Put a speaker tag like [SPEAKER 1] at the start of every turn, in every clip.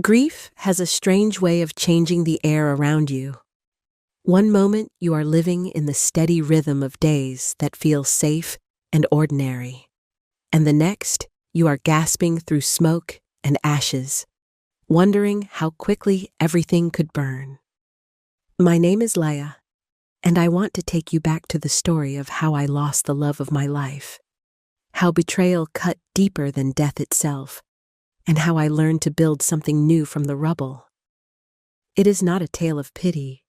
[SPEAKER 1] Grief has a strange way of changing the air around you. One moment you are living in the steady rhythm of days that feel safe and ordinary, and the next you are gasping through smoke and ashes, wondering how quickly everything could burn. My name is Leia, and I want to take you back to the story of how I lost the love of my life, how betrayal cut deeper than death itself, and how I learned to build something new from the rubble. It is not a tale of pity,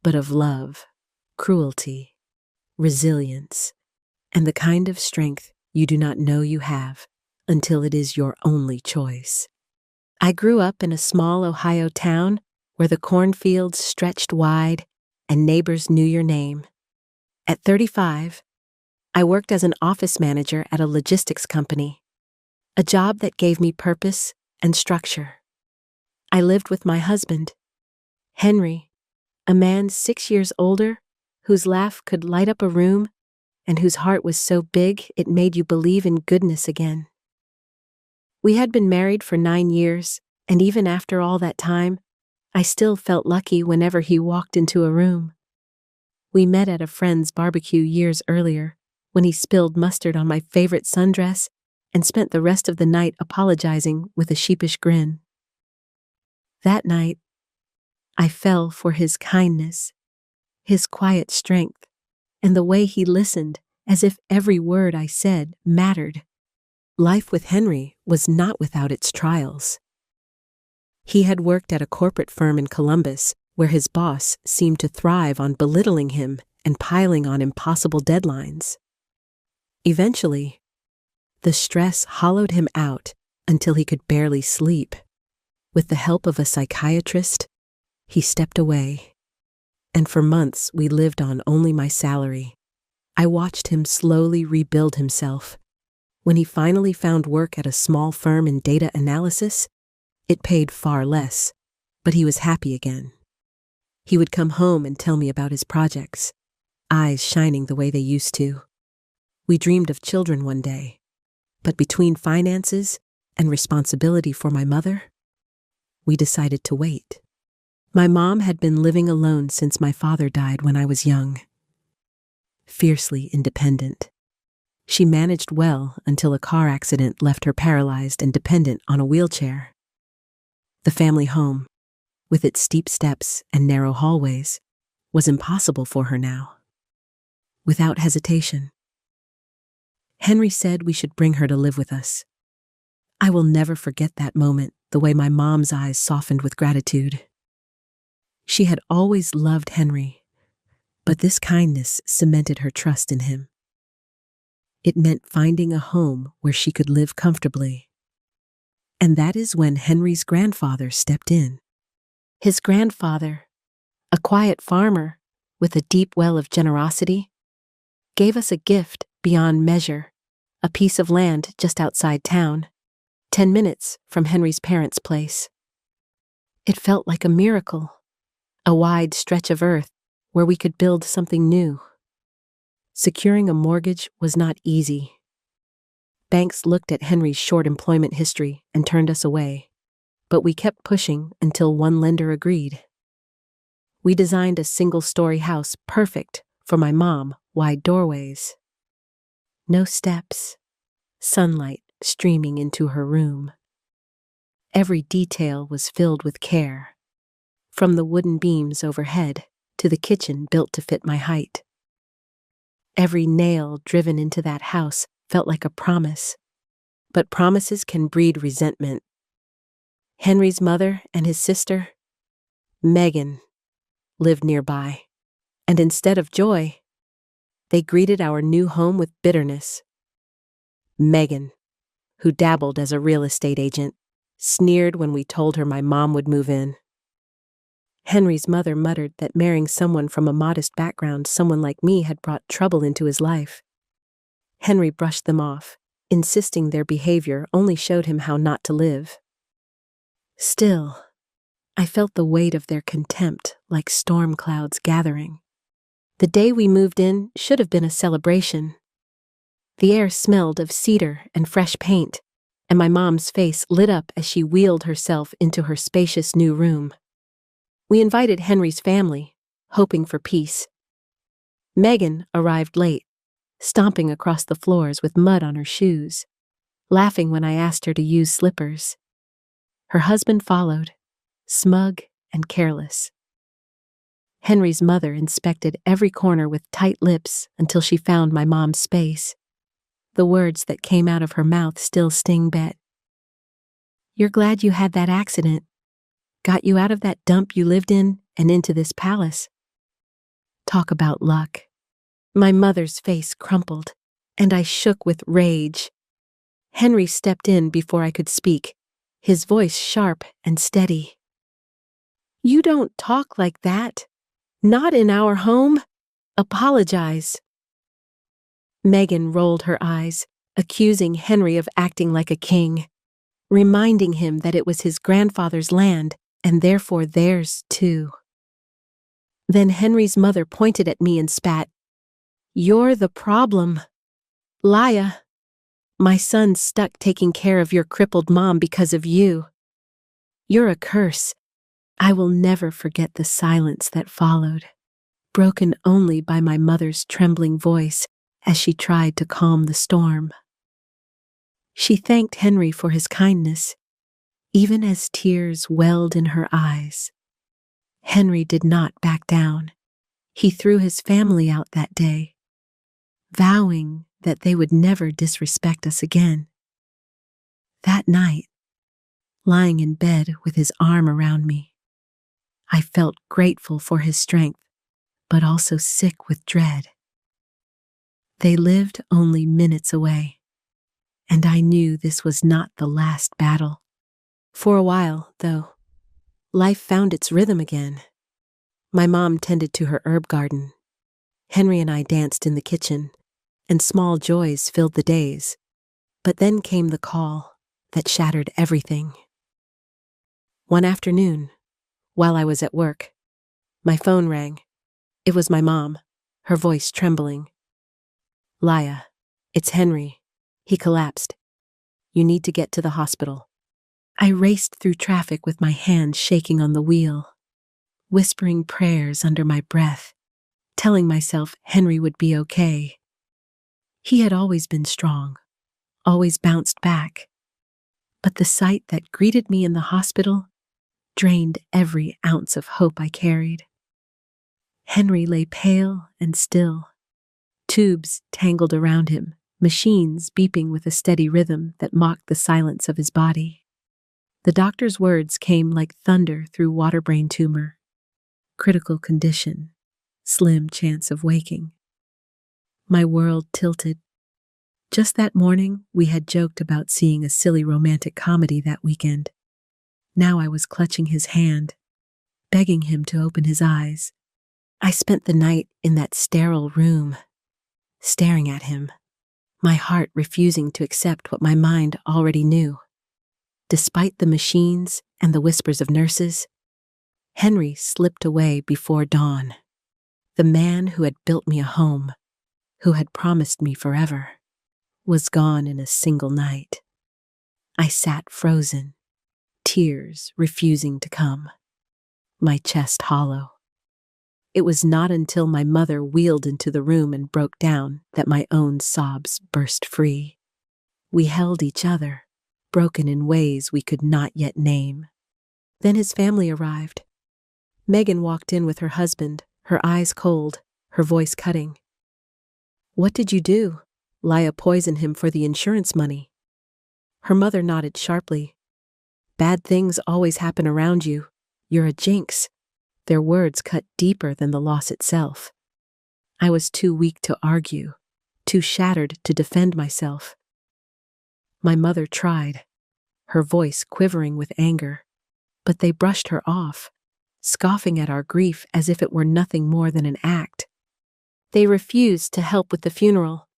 [SPEAKER 1] but of love, cruelty, resilience, and the kind of strength you do not know you have until it is your only choice. I grew up in a small Ohio town where the cornfields stretched wide and neighbors knew your name. At 35, I worked as an office manager at a logistics company, a job that gave me purpose and structure. I lived with my husband, Henry, a man 6 years older whose laugh could light up a room and whose heart was so big it made you believe in goodness again. We had been married for 9 years, and even after all that time, I still felt lucky whenever he walked into a room. We met at a friend's barbecue years earlier, when he spilled mustard on my favorite sundress and spent the rest of the night apologizing with a sheepish grin. That night, I fell for his kindness, his quiet strength, and the way he listened as if every word I said mattered. Life with Henry was not without its trials. He had worked at a corporate firm in Columbus where his boss seemed to thrive on belittling him and piling on impossible deadlines. Eventually, the stress hollowed him out until he could barely sleep. With the help of a psychiatrist, he stepped away, and for months we lived on only my salary. I watched him slowly rebuild himself. When he finally found work at a small firm in data analysis, it paid far less, but he was happy again. He would come home and tell me about his projects, eyes shining the way they used to. We dreamed of children one day, but between finances and responsibility for my mother, we decided to wait. My mom had been living alone since my father died when I was young. Fiercely independent. She managed well until a car accident left her paralyzed and dependent on a wheelchair. The family home, with its steep steps and narrow hallways, was impossible for her now. Without hesitation, Henry said we should bring her to live with us. I will never forget that moment, the way my mom's eyes softened with gratitude. She had always loved Henry, but this kindness cemented her trust in him. It meant finding a home where she could live comfortably. And that is when Henry's grandfather stepped in. His grandfather, a quiet farmer with a deep well of generosity, gave us a gift beyond measure, a piece of land just outside town, 10 minutes from Henry's parents' place. It felt like a miracle, a wide stretch of earth where we could build something new. Securing a mortgage was not easy. Banks looked at Henry's short employment history and turned us away, but we kept pushing until one lender agreed. We designed a single-story house perfect for my mom, wide doorways. No steps, sunlight streaming into her room. Every detail was filled with care, from the wooden beams overhead to the kitchen built to fit my height. Every nail driven into that house felt like a promise, but promises can breed resentment. Henry's mother and his sister, Megan, lived nearby, and instead of joy, they greeted our new home with bitterness. Megan, who dabbled as a real estate agent, sneered when we told her my mom would move in. Henry's mother muttered that marrying someone from a modest background, someone like me, had brought trouble into his life. Henry brushed them off, insisting their behavior only showed him how not to live. Still, I felt the weight of their contempt like storm clouds gathering. The day we moved in should have been a celebration. The air smelled of cedar and fresh paint, and my mom's face lit up as she wheeled herself into her spacious new room. We invited Henry's family, hoping for peace. Megan arrived late, stomping across the floors with mud on her shoes, laughing when I asked her to use slippers. Her husband followed, smug and careless. Henry's mother inspected every corner with tight lips until she found my mom's space. The words that came out of her mouth still sting Bet. "You're glad you had that accident. Got you out of that dump you lived in and into this palace." Talk about luck. My mother's face crumpled, and I shook with rage. Henry stepped in before I could speak, his voice sharp and steady. "You don't talk like that. Not in our home. Apologize." Megan rolled her eyes, accusing Henry of acting like a king, reminding him that it was his grandfather's land and therefore theirs too. Then Henry's mother pointed at me and spat. "You're the problem. Laya, my son's stuck taking care of your crippled mom because of you. You're a curse." I will never forget the silence that followed, broken only by my mother's trembling voice as she tried to calm the storm. She thanked Henry for his kindness, even as tears welled in her eyes. Henry did not back down. He threw his family out that day, vowing that they would never disrespect us again. That night, lying in bed with his arm around me, I felt grateful for his strength, but also sick with dread. They lived only minutes away, and I knew this was not the last battle. For a while, though, life found its rhythm again. My mom tended to her herb garden. Henry and I danced in the kitchen, and small joys filled the days. But then came the call that shattered everything. One afternoon, while I was at work, my phone rang. It was my mom, her voice trembling. "Laya, it's Henry. He collapsed. You need to get to the hospital." I raced through traffic with my hands shaking on the wheel, whispering prayers under my breath, telling myself Henry would be okay. He had always been strong, always bounced back. But the sight that greeted me in the hospital drained every ounce of hope I carried. Henry lay pale and still, tubes tangled around him, machines beeping with a steady rhythm that mocked the silence of his body. The doctor's words came like thunder through water-brain tumor. Critical condition, slim chance of waking. My world tilted. Just that morning, we had joked about seeing a silly romantic comedy that weekend. Now I was clutching his hand, begging him to open his eyes. I spent the night in that sterile room, staring at him, my heart refusing to accept what my mind already knew. Despite the machines and the whispers of nurses, Henry slipped away before dawn. The man who had built me a home, who had promised me forever, was gone in a single night. I sat frozen, tears refusing to come, my chest hollow. It was not until my mother wheeled into the room and broke down that my own sobs burst free. We held each other, broken in ways we could not yet name. Then his family arrived. Megan walked in with her husband, her eyes cold, her voice cutting. "What did you do?" "Laya poisoned him for the insurance money." Her mother nodded sharply. "Bad things always happen around you. You're a jinx." Their words cut deeper than the loss itself. I was too weak to argue, too shattered to defend myself. My mother tried, her voice quivering with anger, but they brushed her off, scoffing at our grief as if it were nothing more than an act. They refused to help with the funeral,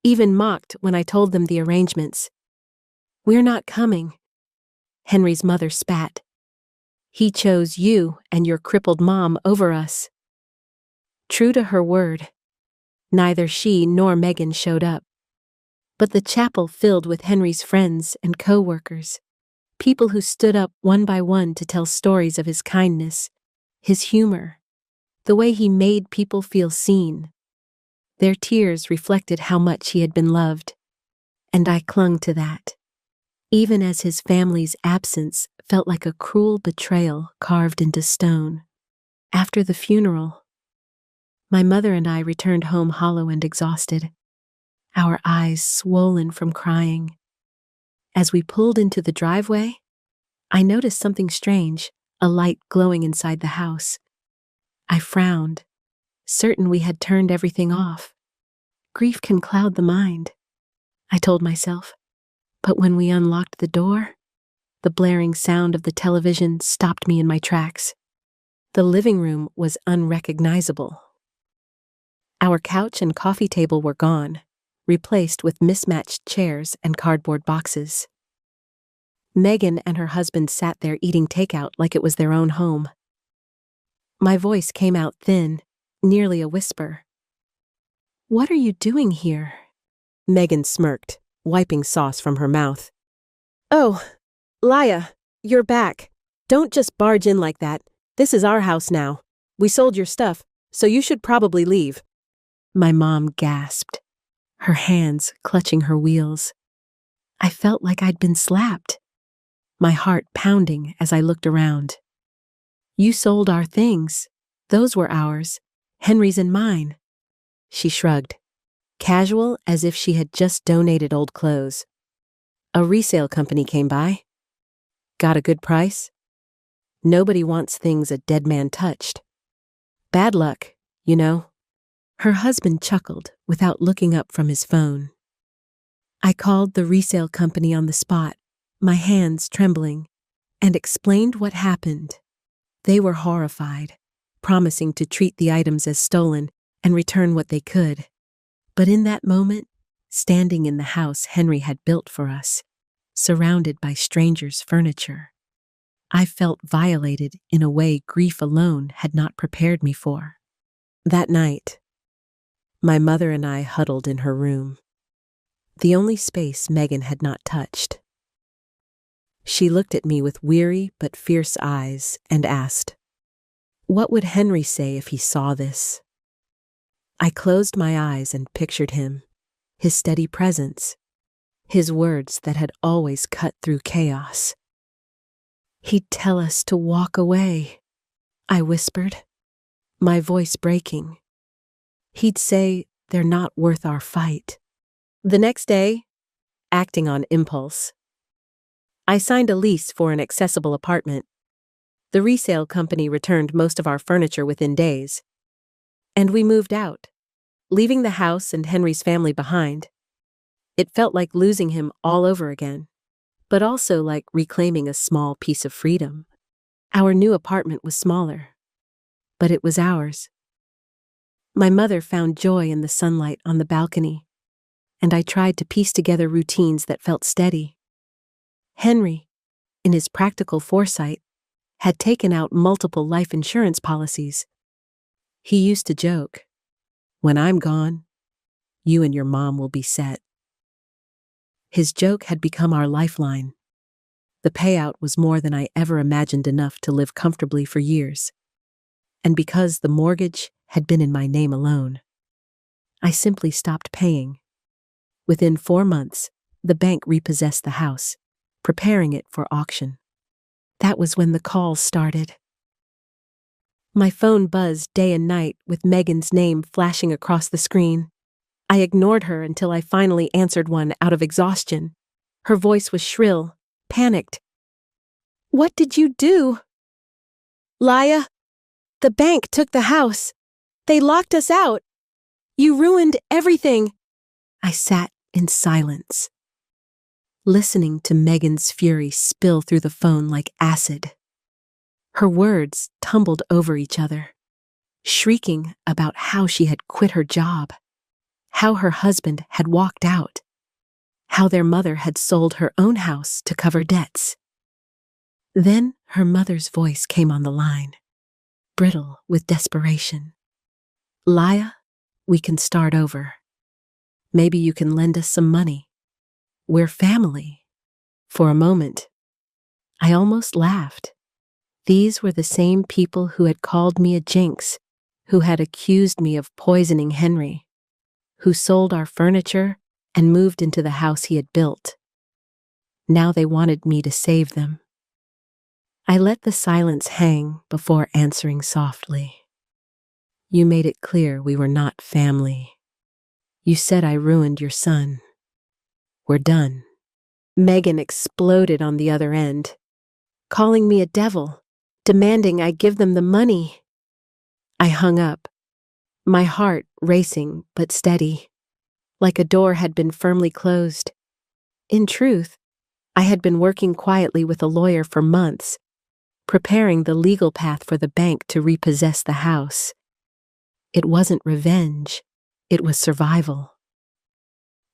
[SPEAKER 1] even mocked when I told them the arrangements. "We're not coming." Henry's mother spat. "He chose you and your crippled mom over us." True to her word, neither she nor Megan showed up. but the chapel filled with Henry's friends and co-workers, people who stood up one by one to tell stories of his kindness, his humor, the way he made people feel seen. Their tears reflected how much he had been loved, and I clung to that, even as his family's absence felt like a cruel betrayal carved into stone. After the funeral, my mother and I returned home hollow and exhausted, our eyes swollen from crying. As we pulled into the driveway, I noticed something strange, a light glowing inside the house. I frowned, certain we had turned everything off. Grief can cloud the mind, I told myself. But when we unlocked the door, the blaring sound of the television stopped me in my tracks. The living room was unrecognizable. Our couch and coffee table were gone, replaced with mismatched chairs and cardboard boxes. Megan and her husband sat there eating takeout like it was their own home. My voice came out thin, nearly a whisper. "What are you doing here?" Megan smirked, wiping sauce from her mouth. "Oh, Laya, you're back. Don't just barge in like that. This is our house now. We sold your stuff, so you should probably leave." My mom gasped, her hands clutching her wheels. I felt like I'd been slapped, my heart pounding as I looked around. "You sold our things. Those were ours, Henry's and mine." She shrugged, casual as if she had just donated old clothes. "A resale company came by. Got a good price? Nobody wants things a dead man touched. Bad luck, you know." Her husband chuckled without looking up from his phone. I called the resale company on the spot, my hands trembling, and explained what happened. They were horrified, promising to treat the items as stolen and return what they could. But in that moment, standing in the house Henry had built for us, surrounded by strangers' furniture, I felt violated in a way grief alone had not prepared me for. That night, my mother and I huddled in her room, the only space Megan had not touched. She looked at me with weary but fierce eyes and asked, "What would Henry say if he saw this?" I closed my eyes and pictured him, his steady presence, his words that had always cut through chaos. "He'd tell us to walk away," I whispered, my voice breaking. "He'd say they're not worth our fight." The next day, acting on impulse, I signed a lease for an accessible apartment. The resale company returned most of our furniture within days, and we moved out, leaving the house and Henry's family behind. It felt like losing him all over again, but also like reclaiming a small piece of freedom. Our new apartment was smaller, but it was ours. My mother found joy in the sunlight on the balcony, and I tried to piece together routines that felt steady. Henry, in his practical foresight, had taken out multiple life insurance policies. He used to joke, "When I'm gone, you and your mom will be set." His joke had become our lifeline. The payout was more than I ever imagined, enough to live comfortably for years. And because the mortgage had been in my name alone, I simply stopped paying. Within 4 months, the bank repossessed the house, preparing it for auction. That was when the calls started. My phone buzzed day and night with Megan's name flashing across the screen. I ignored her until I finally answered one out of exhaustion. Her voice was shrill, panicked. "What did you do?" "Laya, the bank took the house. They locked us out. You ruined everything." I sat in silence, listening to Megan's fury spill through the phone like acid. Her words tumbled over each other, shrieking about how she had quit her job, how her husband had walked out, how their mother had sold her own house to cover debts. Then her mother's voice came on the line, brittle with desperation. "Laya, we can start over. Maybe you can lend us some money." we're family. For a moment, I almost laughed. These were the same people who had called me a jinx, who had accused me of poisoning Henry, who sold our furniture and moved into the house he had built. Now they wanted me to save them. I let the silence hang before answering softly. You made it clear we were not family. You said I ruined your son. We're done. Megan exploded on the other end, calling me a devil, demanding I give them the money. I hung up, my heart racing but steady, like a door had been firmly closed. In truth, I had been working quietly with a lawyer for months, preparing the legal path for the bank to repossess the house. It wasn't revenge, it was survival.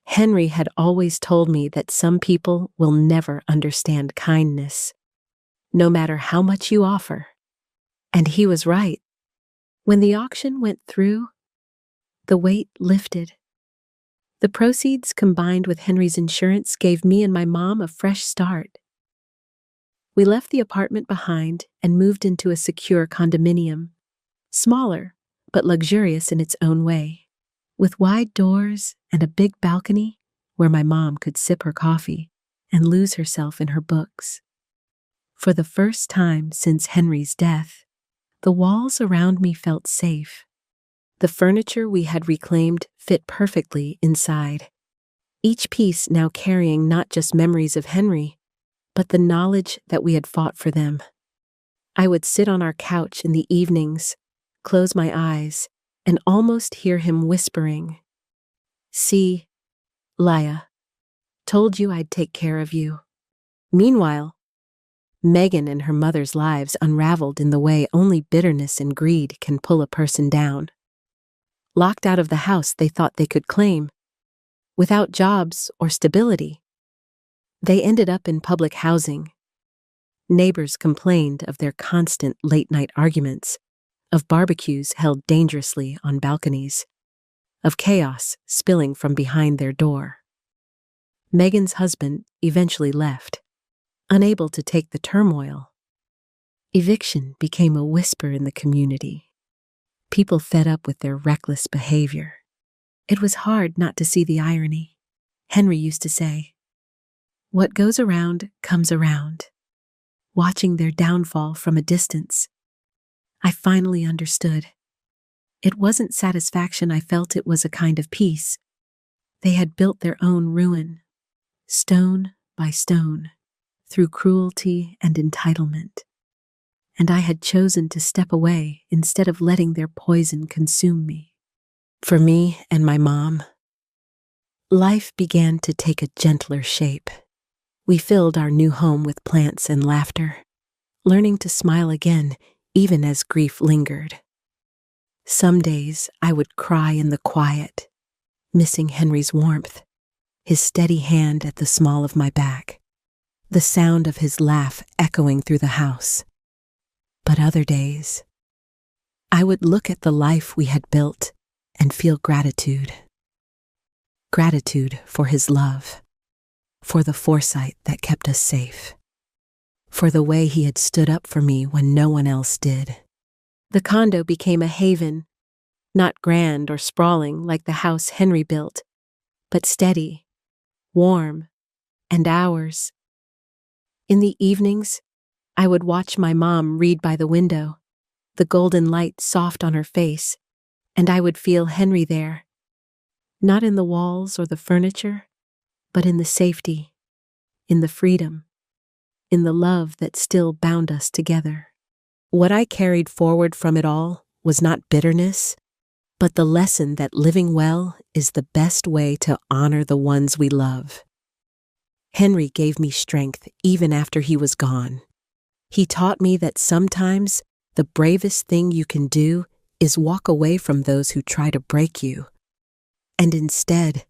[SPEAKER 1] Henry had always told me that some people will never understand kindness, no matter how much you offer. And he was right. When the auction went through, the weight lifted. The proceeds combined with Henry's insurance gave me and my mom a fresh start. We left the apartment behind and moved into a secure condominium, smaller but luxurious in its own way, with wide doors and a big balcony where my mom could sip her coffee and lose herself in her books. For the first time since Henry's death, the walls around me felt safe. The furniture we had reclaimed fit perfectly inside, each piece now carrying not just memories of Henry, but the knowledge that we had fought for them. I would sit on our couch in the evenings, close my eyes, and almost hear him whispering, "See, Laya, told you I'd take care of you." Meanwhile, Megan and her mother's lives unraveled in the way only bitterness and greed can pull a person down. Locked out of the house they thought they could claim, without jobs or stability, they ended up in public housing. Neighbors complained of their constant late-night arguments, of barbecues held dangerously on balconies, of chaos spilling from behind their door. Megan's husband eventually left, unable to take the turmoil. Eviction became a whisper in the community. People fed up with their reckless behavior. It was hard not to see the irony. Henry used to say, "What goes around comes around." Watching their downfall from a distance, I finally understood. It wasn't satisfaction I felt, it was a kind of peace. They had built their own ruin, stone by stone, through cruelty and entitlement. And I had chosen to step away instead of letting their poison consume me. For me and my mom, life began to take a gentler shape. We filled our new home with plants and laughter, learning to smile again even as grief lingered. Some days I would cry in the quiet, missing Henry's warmth, his steady hand at the small of my back, the sound of his laugh echoing through the house. But other days, I would look at the life we had built and feel gratitude. Gratitude for his love, for the foresight that kept us safe, for the way he had stood up for me when no one else did. The condo became a haven, not grand or sprawling like the house Henry built, but steady, warm, and ours. In the evenings, I would watch my mom read by the window, the golden light soft on her face, and I would feel Henry there, not in the walls or the furniture, but in the safety, in the freedom, in the love that still bound us together. What I carried forward from it all was not bitterness, but the lesson that living well is the best way to honor the ones we love. Henry gave me strength even after he was gone. He taught me that sometimes the bravest thing you can do is walk away from those who try to break you, and instead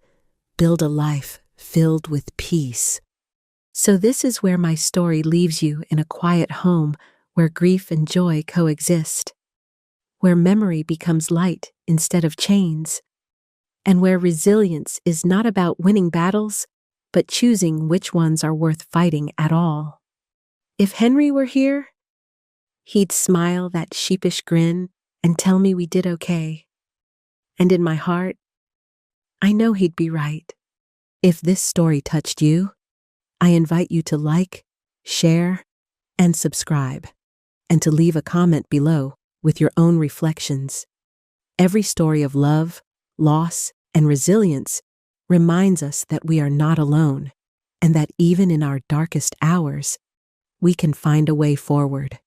[SPEAKER 1] build a life filled with peace. So this is where my story leaves you, in a quiet home where grief and joy coexist, where memory becomes light instead of chains, and where resilience is not about winning battles, but choosing which ones are worth fighting at all. If Henry were here, he'd smile that sheepish grin and tell me we did okay. And in my heart, I know he'd be right. If this story touched you, I invite you to like, share, and subscribe, and to leave a comment below with your own reflections. Every story of love, loss, and resilience reminds us that we are not alone, and that even in our darkest hours, we can find a way forward.